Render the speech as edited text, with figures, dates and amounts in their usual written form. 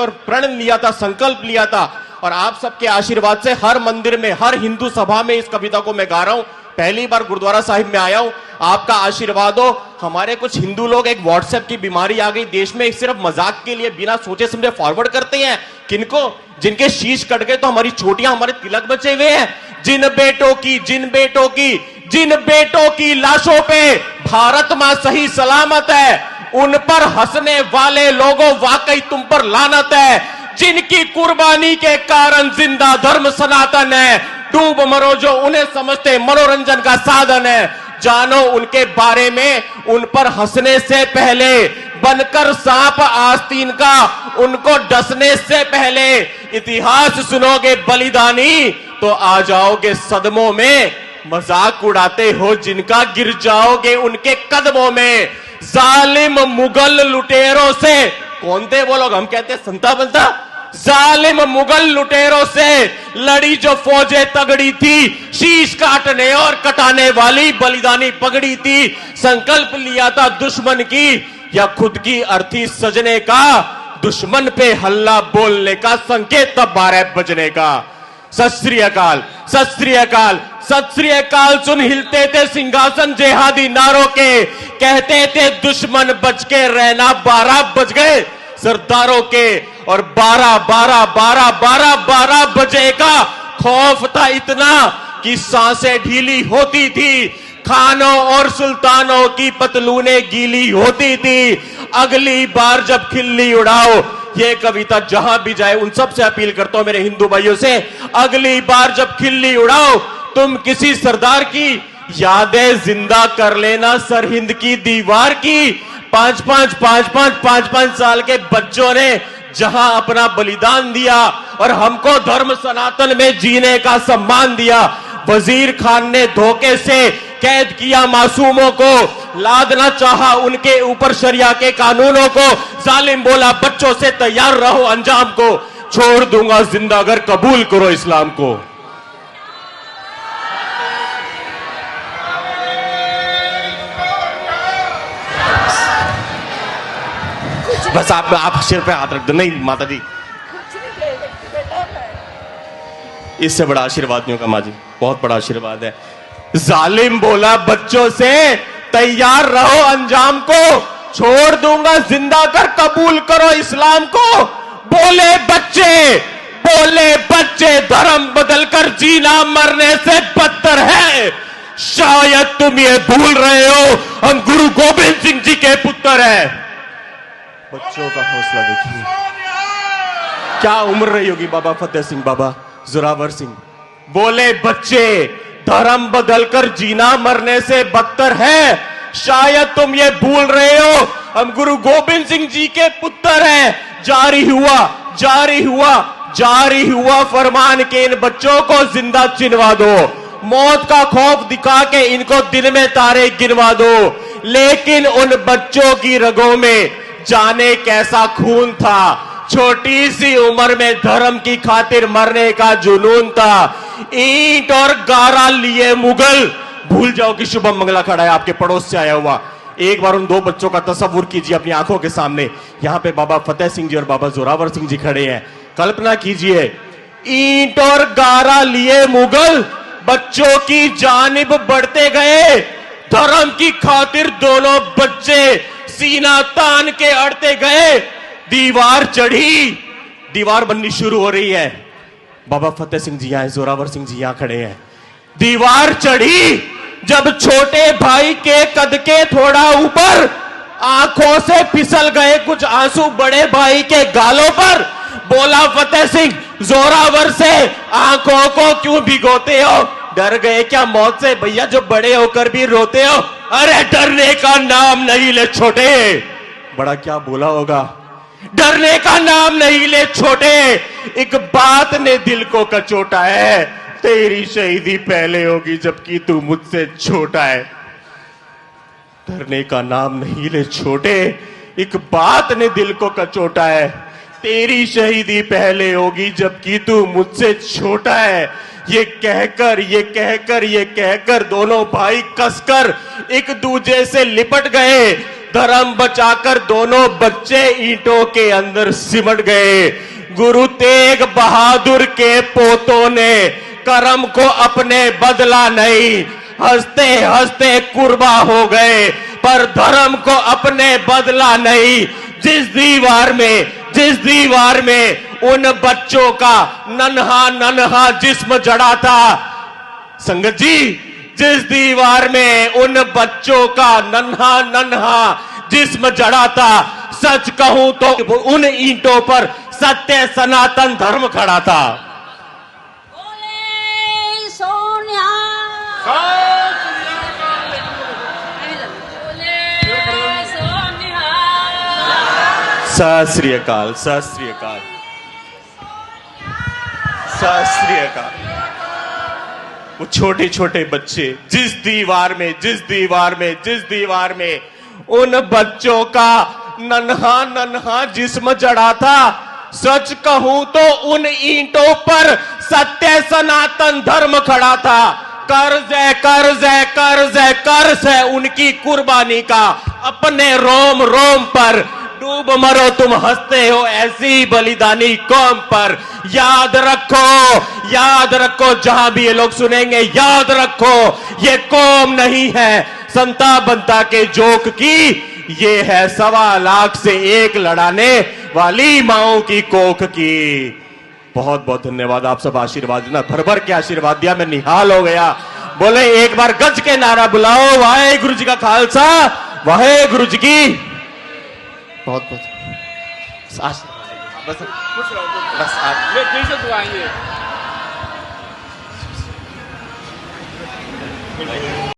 और प्रण लिया था, संकल्प लिया था। और आप सबके आशीर्वाद से हर मंदिर में, हर हिंदू सभा में इस कविता को मैं गा रहा हूं। पहली बार गुरुद्वारा साहिब में आया हूं, आपका आशीर्वाद हो। हमारे कुछ हिंदू लोग, एक व्हाट्सएप की बीमारी आ गई देश में, सिर्फ मजाक के लिए बिना सोचे समझे फॉरवर्ड करते हैं। किनको? जिनके शीश कट गए तो हमारी चोटियां, हमारे तिलक बचे हुए हैं। जिन बेटों की लाशों पे भारत मां सही सलामत है, उन पर हंसने वाले लोगों वाकई तुम पर लानत है। जिनकी कुर्बानी के कारण जिंदा धर्म सनातन है, डूब मरो जो उन्हें समझते मनोरंजन का साधन है। जानो उनके बारे में, उन पर हंसने से पहले बनकर सांप आस्तीन का, उनको डसने से पहले इतिहास सुनोगे बलिदानी तो आ जाओगे सदमों में। मजाक उड़ाते हो जिनका, गिर जाओगे उनके कदमों में। जालिम मुगल लुटेरों से, कौन थे वो लोग? हम कहते हैं संता बनता। जालिम मुगल लुटेरों से लड़ी जो फौजें तगड़ी थी, शीश काटने और कटाने वाली बलिदानी पगड़ी थी। संकल्प लिया था दुश्मन की या खुद की अर्थी सजने का, दुश्मन पे हल्ला बोलने का संकेत तब 12 बजने का। सत श्री अकाल, सत श्री अकाल, सत श्री अकाल सुन हिलते थे सिंहासन जेहादी नारों के, कहते थे दुश्मन बच के रहना, 12 बज गए सरदारों के। और 12 बजे का खौफ था इतना कि सांसें ढीली होती थी, खानों और सुल्तानों की पतलूनें गीली होती थी। अगली बार जब खिल्ली उड़ाओ, ये कविता जहां भी जाए उन सब से अपील करता हूं मेरे हिंदू भाइयों से, अगली बार जब खिल्ली उड़ाओ तुम किसी सरदार की यादें जिंदा कर लेना, सरहिंद की दीवार की। 5-5 साल के बच्चों ने जहां अपना बलिदान दिया और हमको धर्म सनातन में जीने का सम्मान दिया। वजीर खान ने धोखे से कैद किया मासूमों को, लादना चाहा उनके ऊपर शरिया के कानूनों को। जालिम बोला बच्चों से तैयार रहो अंजाम को, छोड़ दूंगा जिंदा अगर कबूल करो इस्लाम को। बस आप सिर पे हाथ रख दो। नहीं माता जी, इससे बड़ा आशीर्वाद नहीं होगा माँ जी, बहुत बड़ा आशीर्वाद है। जालिम बोला बच्चों से तैयार रहो अंजाम को, छोड़ दूंगा जिंदा कर कबूल करो इस्लाम को। बोले बच्चे धर्म बदलकर जीना मरने से बदतर है। शायद तुम ये भूल रहे हो हम गुरु गोविंद सिंह जी के पुत्र हैं। बच्चों का हौसला देखिए, क्या उम्र रही होगी बाबा फतेह सिंह, बाबा जोरावर सिंह। बोले बच्चे धर्म बदलकर जीना मरने से बदतर है, शायद तुम ये भूल रहे हो हम गुरु गोविंद सिंह जी के पुत्र हैं। जारी हुआ फरमान के इन बच्चों को जिंदा चिनवा दो, मौत का खौफ दिखा के इनको दिन में तारे गिनवा दो। लेकिन उन बच्चों की रगों में जाने कैसा खून था, छोटी सी उम्र में धर्म की खातिर मरने का जुनून था। ईंट और गारा लिए मुगल, भूल जाओ कि शुभम मंगला खड़ा है आपके पड़ोस से आया हुआ। एक बार उन दो बच्चों का तस्वुर कीजिए अपनी आंखों के सामने। यहां पे बाबा फतेह सिंह जी और बाबा जोरावर सिंह जी खड़े हैं। कल्पना कीजिए, ईंट और गारा लिए मुगल बच्चों की जानिब बढ़ते गए, धर्म की खातिर दोनों बच्चे सीना तान के अड़ते गए। दीवार चढ़ी, दीवार बननी शुरू हो रही है। बाबा फतेह सिंह जी यहां, जोरावर सिंह जी यहां खड़े हैं। दीवार चढ़ी जब छोटे भाई के कद के थोड़ा ऊपर, आंखों से फिसल गए कुछ आंसू बड़े भाई के गालों पर। बोला फतेह सिंह जोरावर से, आंखों को क्यों भिगोते हो, डर गए क्या मौत से भैया जो बड़े होकर भी रोते हो। अरे डरने का नाम नहीं ले छोटे, बड़ा क्या बोला होगा, डरने का नाम नहीं ले छोटे, एक बात ने दिल को कचोटा है, तेरी शहीदी पहले होगी जबकि तू मुझसे छोटा है। डरने का नाम नहीं ले छोटे, एक बात ने दिल को कचोटा है, तेरी शहीदी पहले होगी जबकि तू मुझसे छोटा है। ये कहकर दोनों भाई कसकर एक दूजे से लिपट गए। धर्म बचाकर दोनों बच्चे ईंटों के अंदर सिमट गए। गुरु तेग बहादुर के पोतों ने कर्म को अपने बदला नहीं, हंसते हंसते कुर्बा हो गए, पर धर्म को अपने बदला नहीं। जिस दीवार में उन बच्चों का नन्हा नन्हा जिस्म जड़ा था, संगत जी, जिस दीवार में उन बच्चों का नन्हा नन्हा जिस्म जड़ा था, सच कहूं तो उन ईंटों पर सत्य सनातन धर्म खड़ा था। बोले सोनिया, बोले सोनिया। सत श्री अकाल, सत श्री अकाल, सत श्री अकाल। वो छोटे छोटे बच्चे जिस दीवार में उन बच्चों का नन्हा नन्हा जिस्म जड़ा था, सच कहूं तो उन ईंटों पर सत्य सनातन धर्म खड़ा था। कर्ज है, कर्ज है, कर्ज है, कर्ज है उनकी कुर्बानी का अपने रोम रोम पर। डूब मरो तुम हंसते हो ऐसी बलिदानी कौम पर। याद रखो जहां भी ये लोग सुनेंगे, याद रखो ये कौम नहीं है संता बनता के जोक की, ये है 1.25 लाख से एक लड़ाने वाली माओ की कोख की। बहुत बहुत धन्यवाद। आप सब आशीर्वाद देना, भर भर के आशीर्वाद दिया, मैं निहाल हो गया। बोले एक बार गज के नारा बुलाओ, वाहे गुरु जी का खालसा, वाहे गुरु जी की। बहुत बहुत बस दुआएंगे।